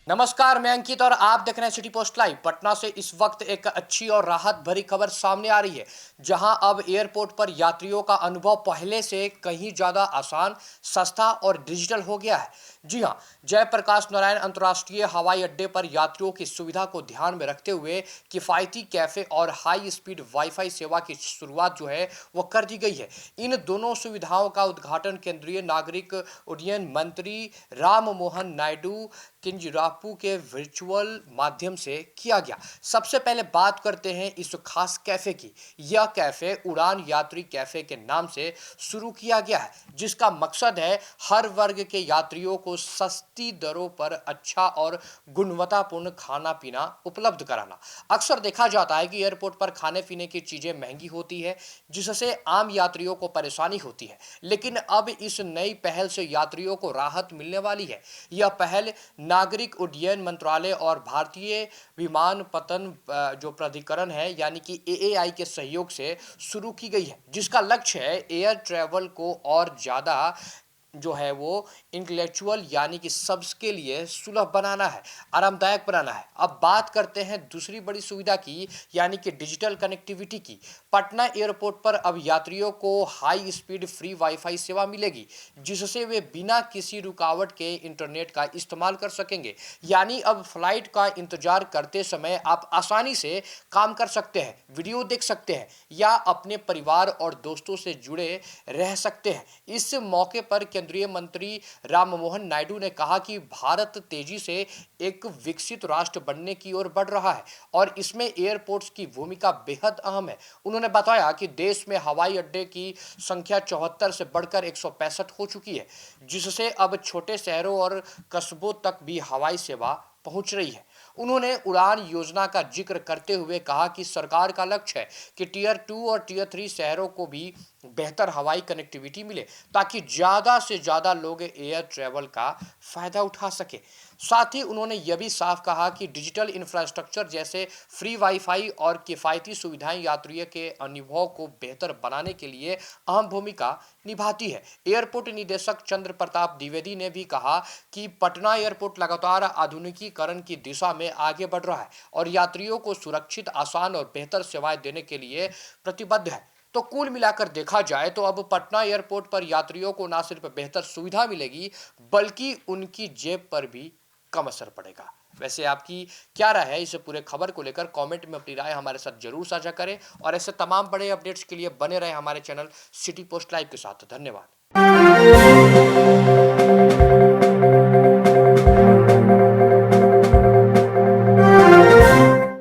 नमस्कार, मैं अंकित और आप देख रहे हैं सिटी पोस्ट लाइव। पटना से इस वक्त एक अच्छी और राहत भरी खबर सामने आ रही है, जहां अब एयरपोर्ट पर यात्रियों का अनुभव पहले से कहीं ज्यादा आसान, सस्ता और डिजिटल हो गया है। जी हां, जयप्रकाश नारायण अंतर्राष्ट्रीय हवाई अड्डे पर यात्रियों की सुविधा को ध्यान में रखते हुए किफायती कैफे और हाई स्पीड वाईफाई सेवा की शुरुआत जो है वो कर दी गई है। इन दोनों सुविधाओं का उद्घाटन केंद्रीय नागरिक उड्डयन मंत्री राम मोहन नायडू किंजरापू के वर्चुअल माध्यम से किया गया। सबसे पहले बात करते हैं इस खास कैफे की। यह कैफे उड़ान यात्री कैफे के नाम से शुरू किया गया है, जिसका मकसद है हर वर्ग के यात्रियों को सस्ती दरों पर अच्छा और गुणवत्तापूर्ण खाना पीना उपलब्ध कराना। अक्सर देखा जाता है कि एयरपोर्ट पर खाने पीने की चीजें महंगी होती है, जिससे आम यात्रियों को परेशानी होती है, लेकिन अब इस नई पहल से यात्रियों को राहत मिलने वाली है। यह पहल नागरिक उड्डयन मंत्रालय और भारतीय विमानपत्तन जो प्राधिकरण है यानी कि एएआई के सहयोग से शुरू की गई है, जिसका लक्ष्य है एयर ट्रैवल को और ज़्यादा जो है वो इंटेलेक्चुअल यानी कि सब्स के लिए सुलभ बनाना है, आरामदायक बनाना है। अब बात करते हैं दूसरी बड़ी सुविधा की, यानी कि डिजिटल कनेक्टिविटी की। पटना एयरपोर्ट पर अब यात्रियों को हाई स्पीड फ्री वाईफाई सेवा मिलेगी, जिससे वे बिना किसी रुकावट के इंटरनेट का इस्तेमाल कर सकेंगे। यानी अब फ्लाइट का इंतजार करते समय आप आसानी से काम कर सकते हैं, वीडियो देख सकते हैं या अपने परिवार और दोस्तों से जुड़े रह सकते हैं। इस मौके पर केंद्रीय मंत्री राममोहन नायडू ने कहा कि भारत तेजी से एक विकसित राष्ट्र बनने की ओर बढ़ रहा है और इसमें एयरपोर्ट्स की भूमिका बेहद अहम है। उन्होंने बताया कि देश में हवाई अड्डे की संख्या 74 से बढ़कर 165 हो चुकी है, जिससे अब छोटे शहरों और कस्बों तक भी हवाई सेवा पहुंच रही है। उन्होंने उड़ान योजना का जिक्र करते हुए कहा कि सरकार का लक्ष्य है कि टीयर 2 और टीयर 3 शहरों को भी बेहतर हवाई कनेक्टिविटी मिले, ताकि ज़्यादा से ज़्यादा लोग एयर ट्रैवल का फ़ायदा उठा सके। साथ ही उन्होंने यह भी साफ कहा कि डिजिटल इंफ्रास्ट्रक्चर जैसे फ्री वाईफाई और किफ़ायती सुविधाएं यात्रियों के अनुभव को बेहतर बनाने के लिए अहम भूमिका निभाती है। एयरपोर्ट निदेशक चंद्र प्रताप द्विवेदी ने भी कहा कि पटना एयरपोर्ट लगातार आधुनिकीकरण की दिशा में आगे बढ़ रहा है और यात्रियों को सुरक्षित, आसान और बेहतर सेवाएं देने के लिए प्रतिबद्ध है। तो कुल मिलाकर देखा जाए तो अब पटना एयरपोर्ट पर यात्रियों को न सिर्फ बेहतर सुविधा मिलेगी, बल्कि उनकी जेब पर भी कम असर पड़ेगा। वैसे आपकी क्या राय है इस पूरे खबर को लेकर? कमेंट में अपनी राय हमारे साथ जरूर साझा करें और ऐसे तमाम बड़े अपडेट्स के लिए बने रहे हमारे चैनल सिटी पोस्ट लाइव के साथ। धन्यवाद।